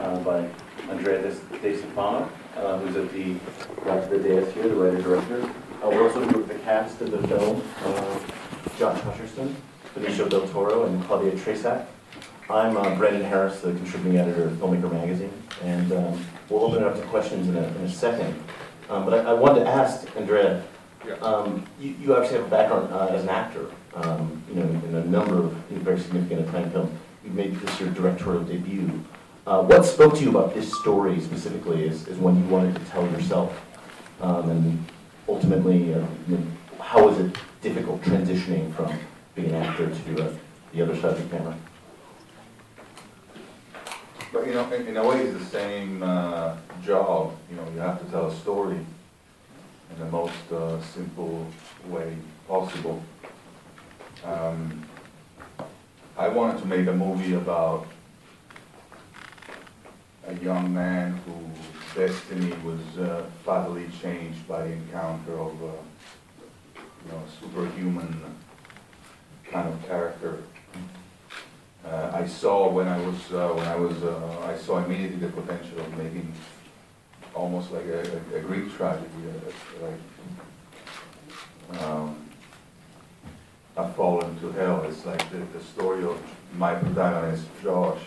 by Andrea De Stefano, who's at the back of the dais here, the writer-director. We're also with the cast of the film, Josh Hutcherson, Benicio del Toro, and Claudia Tresac. I'm Brendan Harris, the contributing editor of Filmmaker Magazine, and we'll open it up to questions in a second. But I wanted to ask Andrea, you obviously have a background as an actor, you know, in a number of very significant Italian films. You've made this your directorial debut. What spoke to you about this story specifically is one you wanted to tell yourself? And ultimately, you know, how was it difficult transitioning from being an actor to the other side of the camera? But, you know, in a way it's the same job. You know, you have to tell a story in the most simple way possible. I wanted to make a movie about a young man whose destiny was fatally changed by the encounter of you know, a superhuman kind of character. I saw I saw immediately the potential of making almost like a Greek tragedy, a fall into hell. It's like the story of my protagonist, Josh.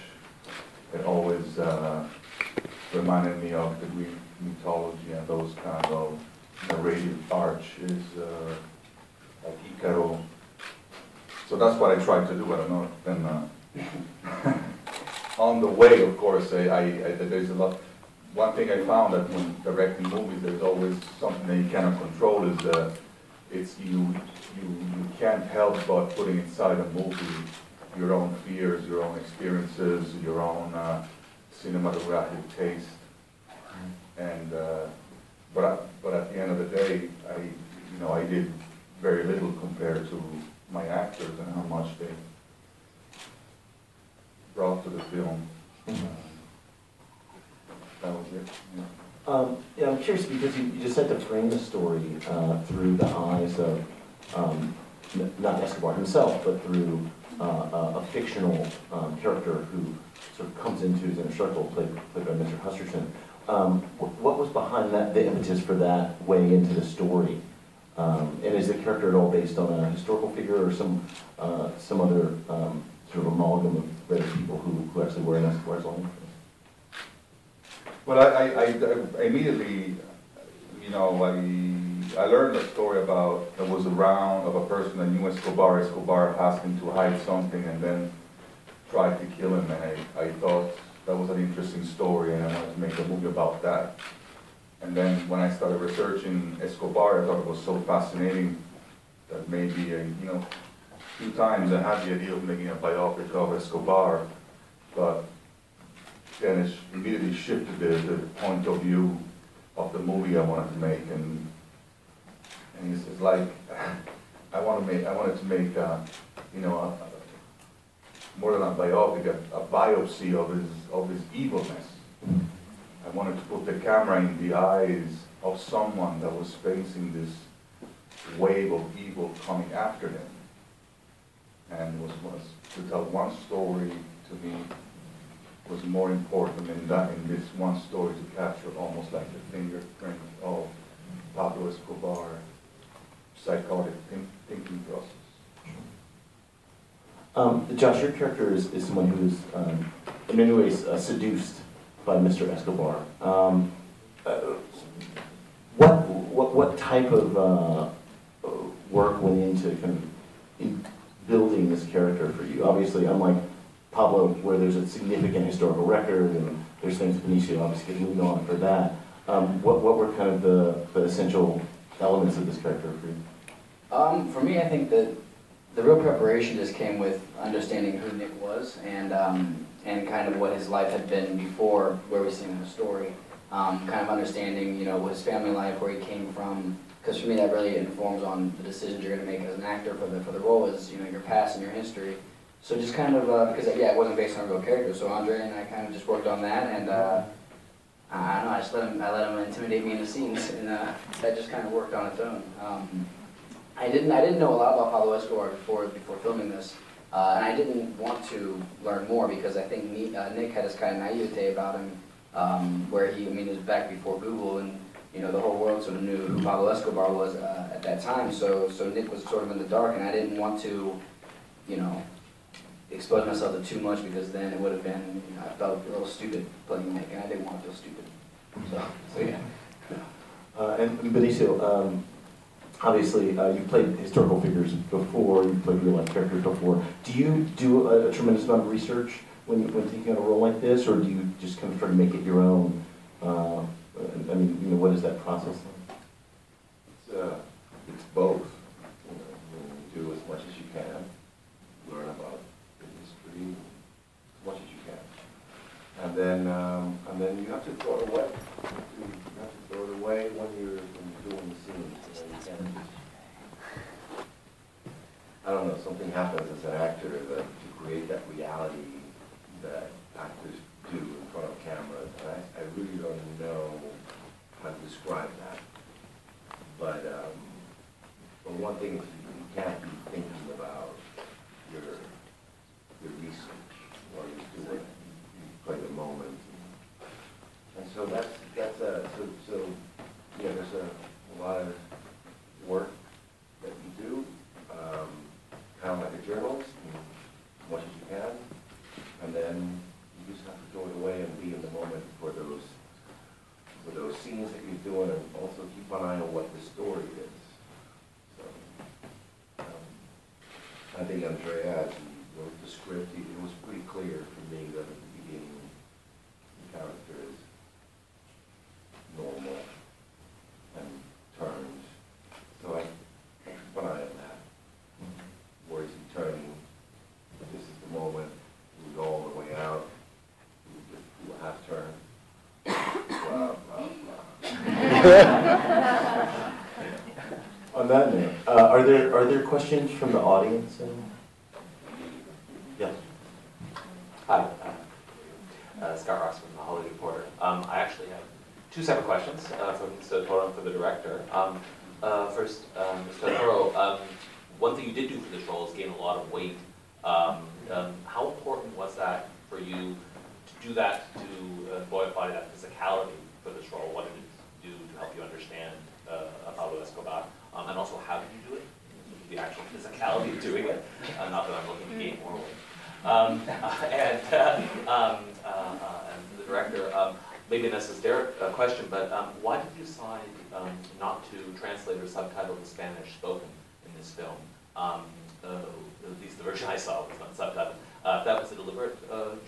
It always reminded me of the Greek mythology and those kind of narrative arches, like Icaro. So that's what I tried to do. I don't know. And on the way, of course, there's a lot. One thing I found that when directing movies, there's always something that you cannot control. You can't help but putting inside a movie your own fears, your own experiences, your own cinematographic taste. And but at the end of the day, I did very little compared to my actors and how much they brought to the film. That was it. Yeah. Yeah, I'm curious because you just had to frame the story through the eyes of not Escobar himself, but through a fictional character who sort of comes into his inner circle, played by Mr. Hutcherson. What was behind that, the impetus for that way into the story? And is the character at all based on a historical figure or some other sort of amalgam of real people who actually were in Escobar's life? Well, I immediately, you know, I learned a story that was around of a person that knew Escobar. Escobar asked him to hide something and then tried to kill him, and I thought that was an interesting story and I wanted to make a movie about that. And then when I started researching Escobar, I thought it was so fascinating that maybe, you know, a few times I had the idea of making a biopic of Escobar, but then it immediately shifted the point of view of the movie I wanted to make, and it's like I wanted to make you know, more than a biopic, a biopsy of his evilness. I wanted to put the camera in the eyes of someone that was facing this wave of evil coming after him, and was to tell one story to me was more important in this one story to capture almost like the fingerprint of Pablo Escobar psychotic thinking process. Josh, your character is someone who is in many ways seduced by Mr. Escobar. What type of work went into kind of building this character for you? Obviously, unlike Pablo, where there's a significant historical record, and there's things Benicio obviously moving on for that. What were kind of the essential elements of this character for you? For me, I think that the real preparation just came with understanding who Nick was and kind of what his life had been before where we see him in the story. Kind of understanding, you know, his family life, where he came from, because for me that really informs on the decisions you're going to make as an actor for the role, is, you know, your past and your history. So just kind of, because yeah, it wasn't based on a real character, so Andre and I kind of just worked on that, and I don't know, I let him intimidate me in the scenes, and that just kind of worked on its own. I didn't know a lot about Pablo Escobar before filming this. And I didn't want to learn more because I think Nick had this kind of naivete about him, where he, I mean, it was back before Google, and you know, the whole world sort of knew who Pablo Escobar was at that time. So Nick was sort of in the dark, and I didn't want to, you know, expose myself to too much because then it would have been, you know, I felt a little stupid playing Nick, and I didn't want to feel stupid. So yeah. And Benicio, obviously, you've played historical figures before, you've played real-life characters before. Do you do a tremendous amount of research when taking on a role like this, or do you just kind of try to make it your own? I mean, you know, what is that process like? It's both. You do as much as you can, learn about the history as much as you can, and then you have to throw it away. You have to throw it away when you're doing the scenes. You know, you can't just, I don't know, something happens as an actor that to create that reality that actors do in front of cameras. And I really don't know how to describe that. But one thing is you can't be thinking about your research while you're doing it. You play the moment. And so that's so yeah, there's a lot of work that you do, kind of like a journalist, as much as you can, and then you just have to throw it away and be in the moment for those scenes that you're doing, and also keep an eye on what the story is. So I think Andrea, as he wrote the script, it was pretty clear for me that at the beginning the character is normal and turns. So I keep an eye on that. Where is he turning? This is the moment. We go all the way out. We do a half turn. Blah, blah, blah. On that note, are there questions from the audience? Yes. Hi, Scott Ross from The Hollywood Reporter. I actually have two separate questions for Mr. Toro and for the director. First, Mr. Toro, one thing you did do for this role is gain a lot of weight. How important was that for you to do that, to embody that physicality for this role? What did it do to help you understand Pablo Escobar? And also, how did you do it? The actual physicality of doing it. Not that I'm looking to gain more weight. And the director, maybe this is Derek question, but why did you decide not to translate or subtitle the Spanish spoken in this film? At least the version I saw was not subtitled. That was a deliberate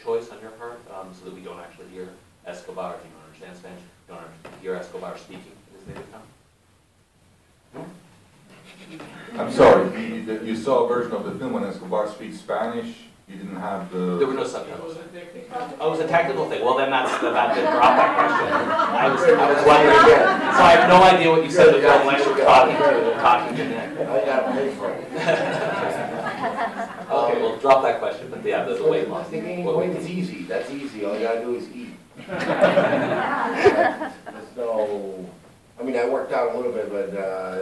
choice on your part, so that we don't actually hear Escobar, if you don't understand Spanish, you don't hear Escobar speaking in his native tongue? I'm sorry, you saw a version of the film when Escobar speaks Spanish, you didn't have the... There were no subtitles. Oh, it was a technical thing. Well, then that didn't drop that question. I was wondering. So I have no idea what you said the film unless you were talking to Nick. I gotta pay for it. Okay, well, drop that question, but yeah, the weight loss. The gaining weight is easy. That's easy. All you gotta do is eat. There's no... I mean, I worked out a little bit, but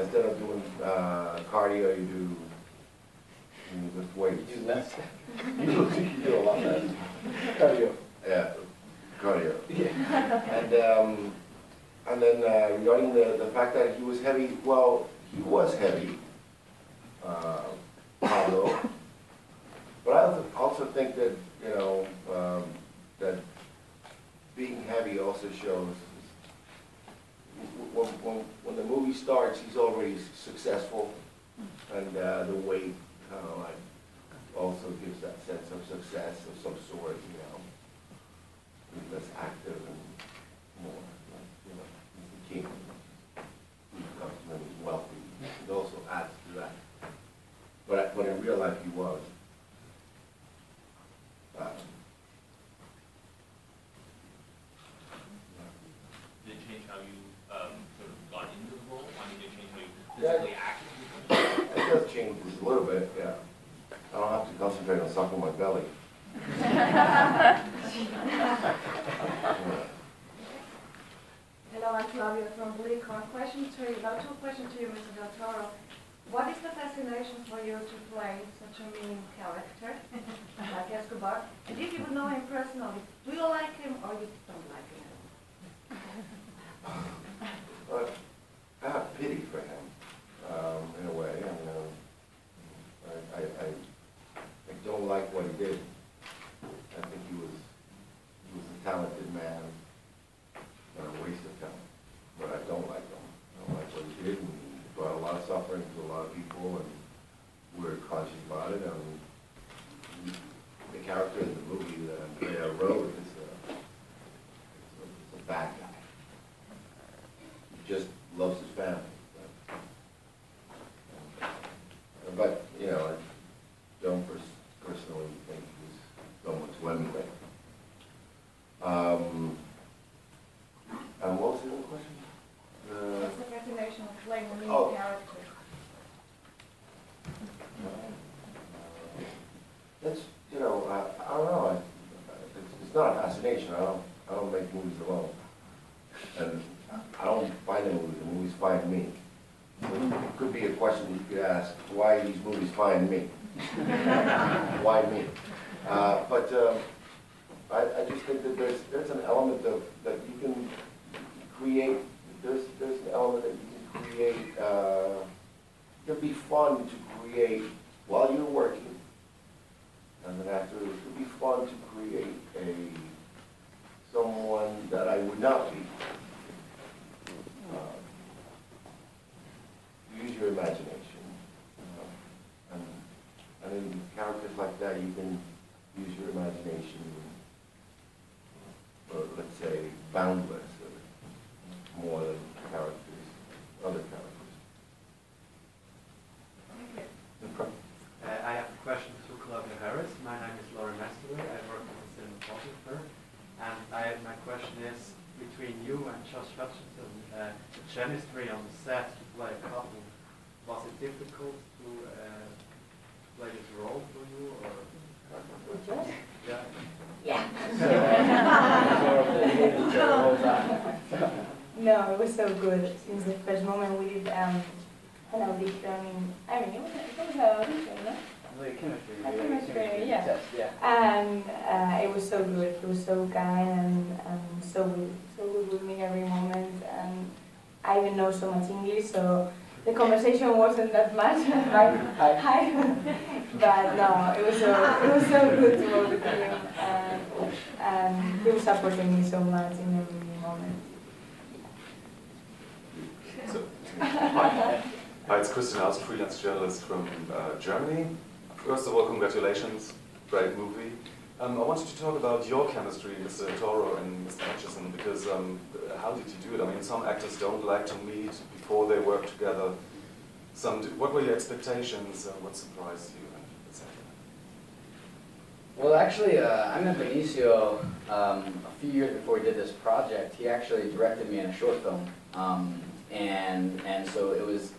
instead of doing cardio, you lift weights. You less. You do a lot less. Cardio. Yeah, cardio. Yeah. And then regarding the fact that he was heavy, well, he was heavy, Pablo. But I also think that, you know, that being heavy also shows when the movie starts, he's already successful, and the weight kind of like also gives that sense of success of some sort, you know. He's less active and more, like, you know, he's the king. He comes to him, he's wealthy. It also adds to that. But in real life, he was. Did it change how you sort of got into the role? I mean, did it change how you physically acted? It does change a little bit, yeah. I don't have to concentrate on sucking my belly. Hello, I'm Flavia from Bleak. Two questions to you, Mr. Del Toro. What is the fascination for you to play such a mean character like Escobar? And if you would know him personally, do you like him or you don't like him? But I have pity for him, in a way. I don't like what he did. I think he was a talented man and a waste of talent. But I don't like him. I don't like what he did. And he brought a lot of suffering to a lot of people, and we're conscious about it. The character in the movie that Andrea wrote is a bad guy. He just loves his family. But you know, I don't personally think he's someone to emulate. And what was the other question? What's the fascination of playing a mean Oh. character? That's, you know, I don't know. It's not a fascination. I don't make movies alone, and I don't find the movies. The movies find me. So it could be a question you could ask: why these movies find me? Why me? But I just think that there's an element of that you can create. There's an element that you can create. It'd be fun to create while you're working as an actor. It would be fun to create someone that I would not be. Use your imagination, and in characters like that, you can use your imagination. Or let's say boundless, or more than characters, other characters. No problem. I have a question to Claudia Harris. My name is Laurie Masterway. I work in the cinematographer. And my question is, between you and Josh Hutcherson, the chemistry on the set to play a couple, was it difficult to play this role for you? Or? Yeah. Yeah. No, it was so good since the first moment we did an audition. I mean, it was an audition, no? Like chemistry. A chemistry, yeah. Test, yeah. And it was so good. He was so kind and so good with me every moment. And I didn't know so much English, so the conversation wasn't that much. Hi. But no, it was so good to work with him, and he was supporting me so much in every moment. So, hi, it's Christian Aus, freelance journalist from Germany. First of all, congratulations, great movie. I wanted to talk about your chemistry, Mr. Toro and Mr. Hutcherson, because how did you do it? I mean, some actors don't like to meet before they work together. Some do. What were your expectations? What surprised you? Well, actually, I met Benicio a few years before we did this project. He actually directed me in a short film, and so it was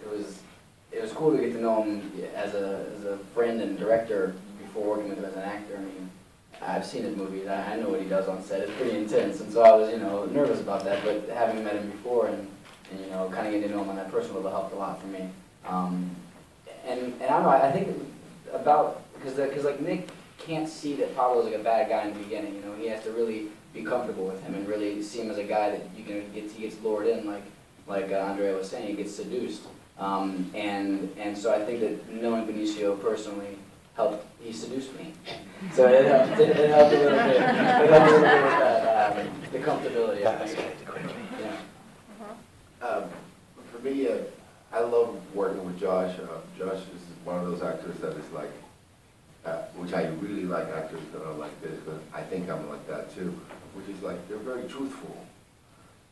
cool to get to know him as a friend and director before working with him as an actor. I mean, I've seen his movies. I know what he does on set. It's pretty intense, and so I was nervous about that. But having met him before and kind of getting to know him on that personal level helped a lot for me. And I don't know. I think about because like Nick can't see that Pablo's like a bad guy in the beginning. He has to really be comfortable with him and really see him as a guy that he gets lured in, like Andrea was saying, he gets seduced. And so I think that knowing Benicio personally helped. He seduced me, so it helped a little bit. It helped a little bit with that, the comfortability. I think. Yeah. For me, I love working with Josh. Josh is one of those actors that is like, which I really like actors that are like this, but I think I'm like that too, which is like, they're very truthful.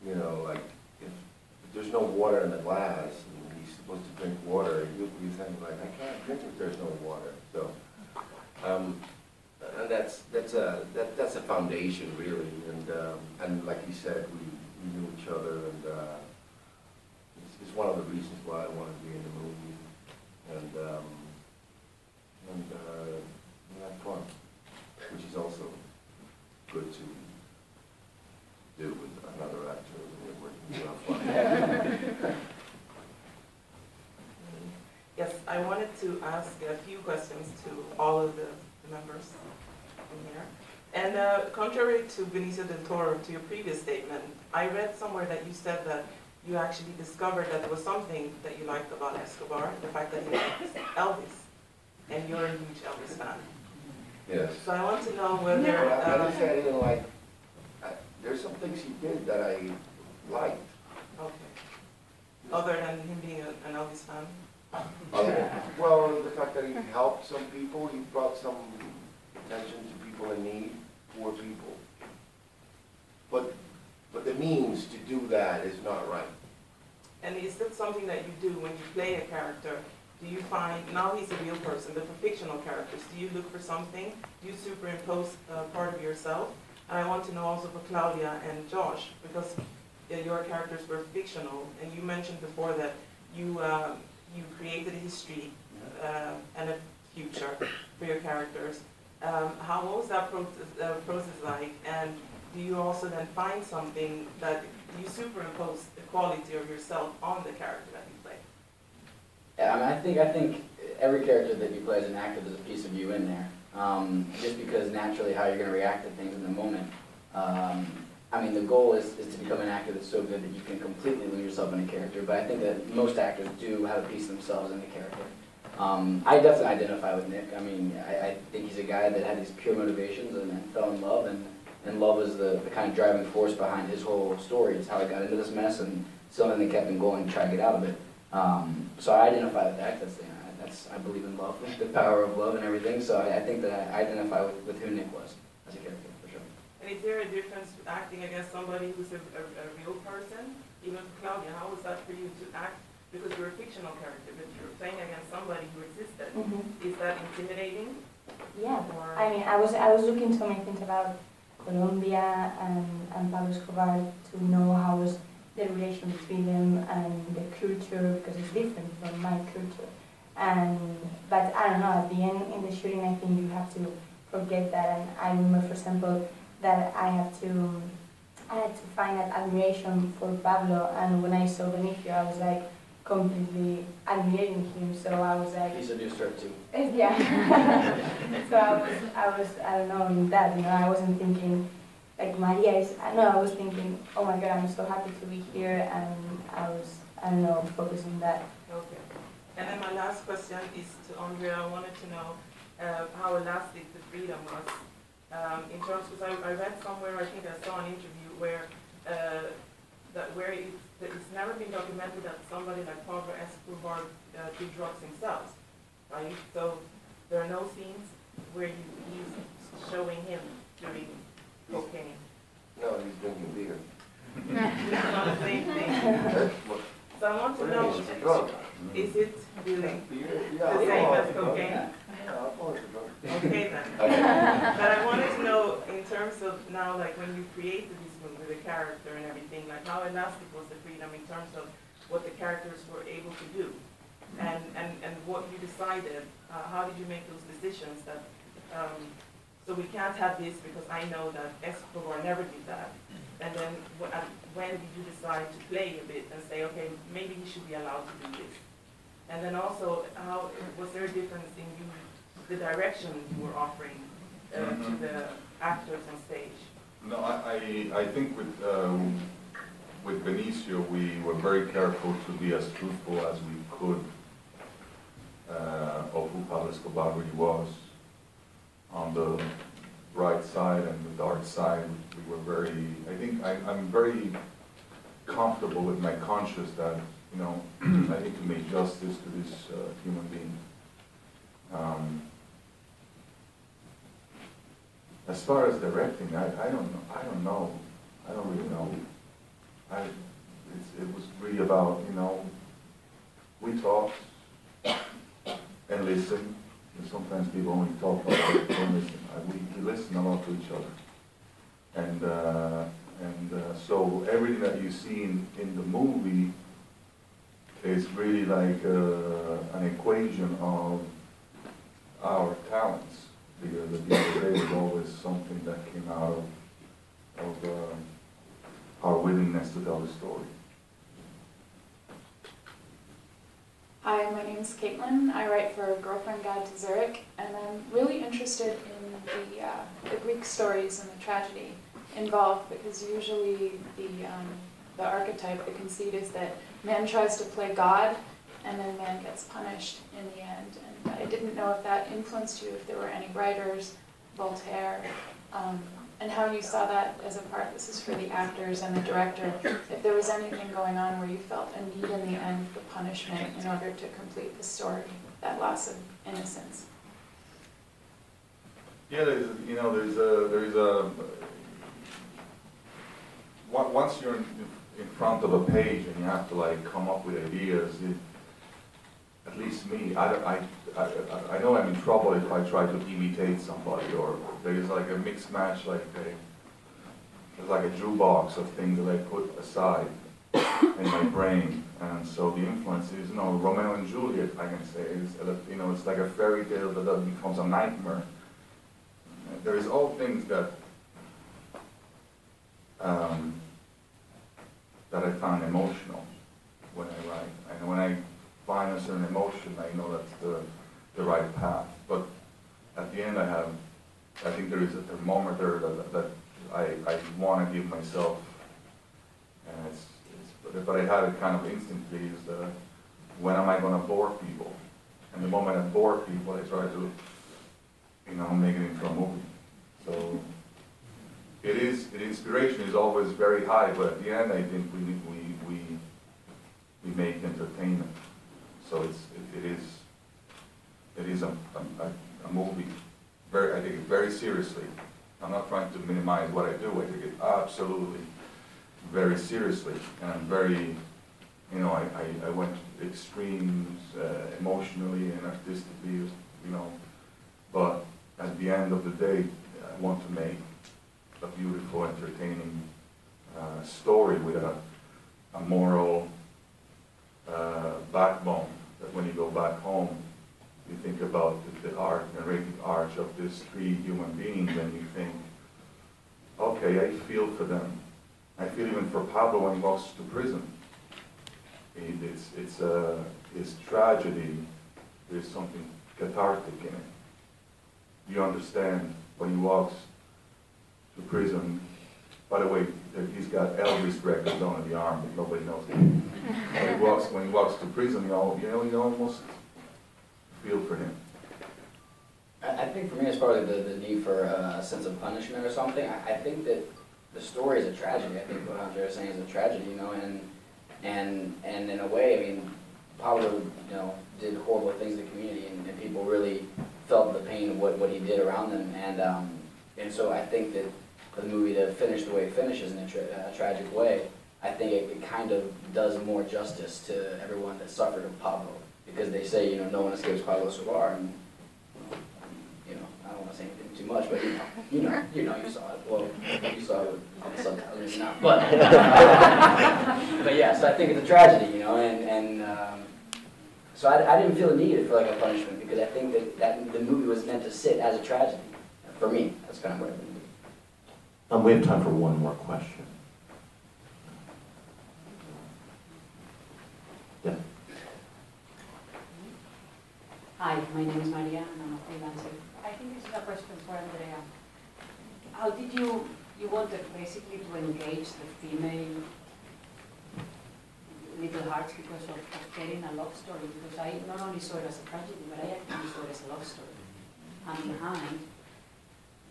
Like, if there's no water in the glass, and he's supposed to drink water, you think like, I can't drink if there's no water. So, and that's a foundation really, and like you said, we knew each other, and it's one of the reasons why I wanted to be in the movie, and we had fun, which is also good to do with another actor when we're working. Yes, to ask a few questions to all of the members in here. And contrary to Benicio del Toro, to your previous statement, I read somewhere that you said that you actually discovered that there was something that you liked about Escobar, the fact that he likes Elvis, and you're a huge Elvis fan. Yes. So I want to know whether... I didn't say I didn't like, there's some things he did that I liked. Okay. Other than him being an Elvis fan? Well, the fact that he helped some people, he brought some attention to people in need, poor people. But the means to do that is not right. And is that something that you do when you play a character? Do you find, now he's a real person, but for fictional characters, do you look for something? Do you superimpose part of yourself? And I want to know also for Claudia and Josh, because your characters were fictional, and you mentioned before that you created a history and a future for your characters. What was that process like? And do you also then find something that you superimpose the quality of yourself on the character that you play? Yeah, I mean, I think every character that you play as an actor, there's a piece of you in there. Just because naturally how you're going to react to things in the moment. I mean, the goal is to become an actor that's so good that you can completely lose yourself in a character, but I think that most actors do have a piece of themselves in the character. I definitely identify with Nick. I mean, I think he's a guy that had these pure motivations and fell in love, and love was the kind of driving force behind his whole story. It's how he got into this mess and something that kept him going to try to get out of it. So I identify with that. I believe in love, the power of love and everything. So I think that I identify with who Nick was as a character, for sure. And is there a difference acting against somebody who's a real person? Even Claudia, how was that for you to act? Because you're a fictional character, but you're playing against somebody who existed. Mm-hmm. Is that intimidating? Yeah. Or... I mean, I was looking so many things about Colombia and Pablo Escobar to know how was the relation between them and the culture, because it's different from my culture. But I don't know, at the end in the shooting I think you have to forget that, and I remember, for example, that I had to find that admiration for Pablo, and when I saw Benicio I was like completely admiring him, so I was like... He's a new start too. Yeah. So I don't know, in that, I wasn't thinking, like Maria is, I was thinking, oh my God, I'm so happy to be here, and I was, I don't know, focused on that. Okay. And then my last question is to Andrea. I wanted to know how elastic the freedom was in terms, because I read somewhere, I think I saw an interview where it's never been documented that somebody like Pablo Escobar did drugs himself, right? So there are no scenes where he's showing him doing cocaine. No, he's drinking beer. It's not the same thing. So I want to know, is it really the same as cocaine? Okay then. But I wanted to know, in terms of now, like when you created this movie, the character and everything, like how elastic was the freedom in terms of what the characters were able to do, and what you decided. How did you make those decisions that? So we can't have this because I know that Escobar never did that. And then when did you decide to play a bit and say, okay, maybe he should be allowed to do this? And then also, how was there a difference in the direction you were offering to the actors on stage? No, I think with Benicio, we were very careful to be as truthful as we could of who Pablo Escobar really was. On the bright side and the dark side, we were very, I'm very comfortable with my conscience that, I need to make justice to this human being. As far as directing, I don't really know. It was really about, we talked and listened. And sometimes people only talk about it, don't listen. We listen a lot to each other. And so everything that you see in the movie is really like an equation of our talents. Because at the end of the day, there's always something that came out of our willingness to tell the story. Hi, my name is name's Caitlin. I write for Girlfriend Guide to Zurich, and I'm really interested in the Greek stories and the tragedy involved, because usually the archetype, the conceit is that man tries to play God, and then man gets punished in the end. And I didn't know if that influenced you, if there were any writers, Voltaire, and how you saw that as a part. This is for the actors and the director. If there was anything going on where you felt a need in the end for punishment in order to complete the story, that loss of innocence. Yeah, there's once you're in front of a page and you have to like come up with ideas, at least me, I know I'm in trouble if I try to imitate somebody, or there's like a mixed match, there's like a jukebox of things that I put aside in my brain, and so the influence is, Romeo and Juliet, I can say, is, it's like a fairy tale that becomes a nightmare. There is all things that that I find emotional when I write, and when I find a certain emotion, I know that's the right path. But at the end, I think there is a thermometer that I want to give myself, and but I had it kind of instantly, is when am I going to bore people? And the moment I bore people, I try to, make it into a movie. So the inspiration is always very high, but at the end, I think we make entertainment. So it is a movie. I take it very seriously. I'm not trying to minimize what I do. I take it absolutely very seriously, and I'm very, I went to extremes emotionally and artistically, But at the end of the day, I want to make a beautiful, entertaining story with a moral backbone, that when you go back home, you think about the narrative arch of these three human beings, and you think, okay, I feel for them. I feel even for Pablo when he walks to prison. His tragedy, there's something cathartic in it. You understand when he walks to prison. By the way, he's got Elvis records on the arm, but nobody knows it. When he walks to prison, you almost feel for him. I think for me, as far as the need for a sense of punishment or something, I think that the story is a tragedy. I think what Andre is saying is a tragedy, and in a way, I mean, Pablo, did horrible things in the community, and people really felt the pain of what he did around them, and so I think that for the movie to finish the way it finishes in a tragic way, I think it kind of does more justice to everyone that suffered of Pablo, because they say, no one escapes Pablo Escobar, and I don't want to say anything too much, but you saw it. Well, you saw it on the subtitles, maybe not, but yeah. So I think it's a tragedy, and so I didn't feel the need for like a punishment, because I think that the movie was meant to sit as a tragedy. For me, that's kind of what it means. We have time for one more question. Yeah. Hi, my name is Maria, and I'm a freelancer. I think this is a question for Andrea. How did you wanted basically to engage the female little hearts because of getting a love story? Because I not only saw it as a tragedy, but I actually saw it as a love story. And behind,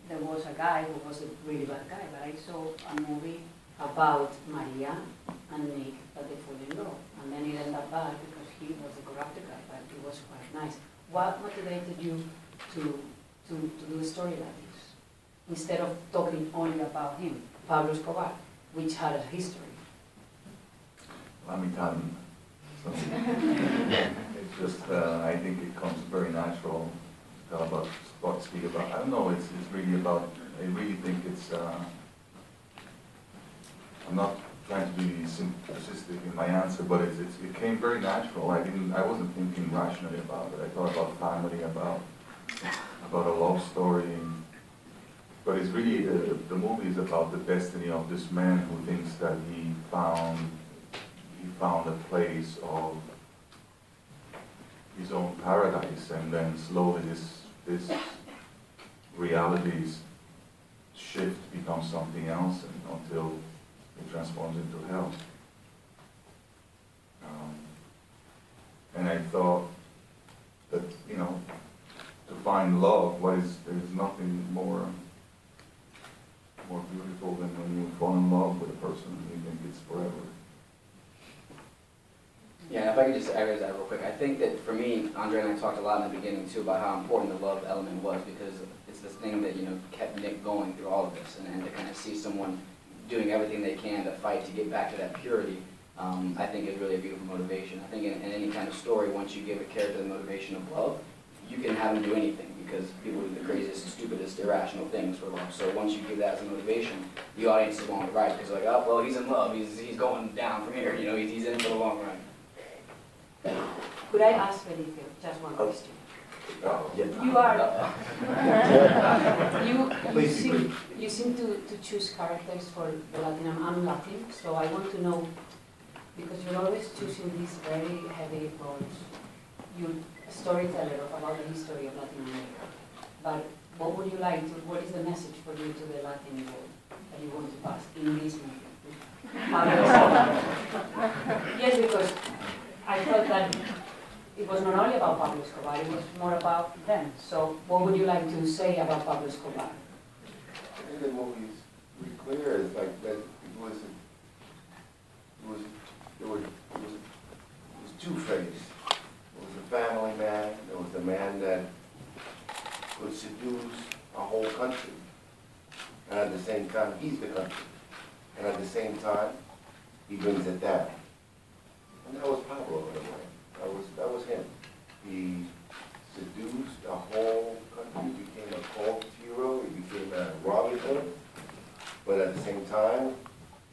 there was a guy who was a really bad guy, but I saw a movie about Maria and Nick, that they fall in love. And then it ended up bad because he was a corrupted guy, but he was quite nice. What motivated you to do a story like this, instead of talking only about him, Pablo Escobar, which had a history? I'm Italian, so it's just, I think it comes very natural to talk about, speak about, I don't know, it's really about, I really think it's, I'm not trying to be simplistic in my answer, but it came very natural. I wasn't thinking rationally about it. I thought about family, about a love story, but it's really, the movie is about the destiny of this man who thinks that he found a place of his own paradise, and then slowly this reality's shift becomes something else, and until it transforms into hell. And I thought that, you know, to find love, there's nothing more beautiful than when you fall in love with a person and you think it's forever. Yeah, and if I could just add that real quick, I think that for me, Andre and I talked a lot in the beginning too about how important the love element was, because it's this thing that, you know, kept Nick going through all of this, and to kind of see someone doing everything they can to fight to get back to that purity, I think is really a beautiful motivation. I think in any kind of story, once you give a character the motivation of love, you can have them do anything, because people do the craziest, stupidest, irrational things for love. So once you give that as a motivation, the audience is along the ride, because like, oh, well, he's in love, he's going down from here, you know, he's in it for the long run. Could I ask Felipe just one question? You are, you seem to choose characters for the Latin. I'm Latin, so I want to know, because you're always choosing these very heavy roles. You're a storyteller about the history of Latin America. But what would you like to, what is the message for you to the Latin world that you want to pass in this movie? Yes, because I felt that it was not only about Pablo Escobar, it was more about them. So what would you like to say about Pablo Escobar? I think the movie's pretty clear. It's like that it was two-faced. It was a family man. It was the man that could seduce a whole country. And at the same time, he's the country. And at the same time, he brings it down. And that was Pablo in a way. That was him. He seduced a whole country, became a cult hero, he became a Robin Hood, but at the same time,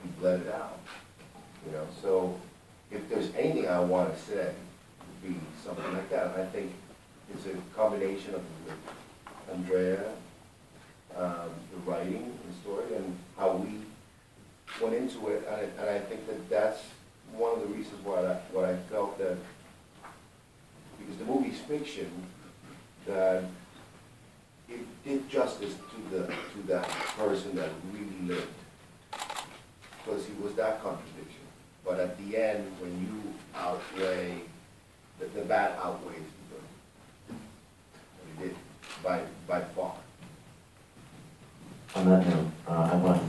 he bled it out. You know, so if there's anything I want to say, it would be something like that. And I think it's a combination of Andrea, the writing, the story, and how we went into it. And I think that that's one of the reasons why I felt that, because the movie's fiction, that it did justice to that person that really lived, because he was that contradiction. But at the end, when you outweigh, the bad outweighs the good. And it did, by far. On that note, I want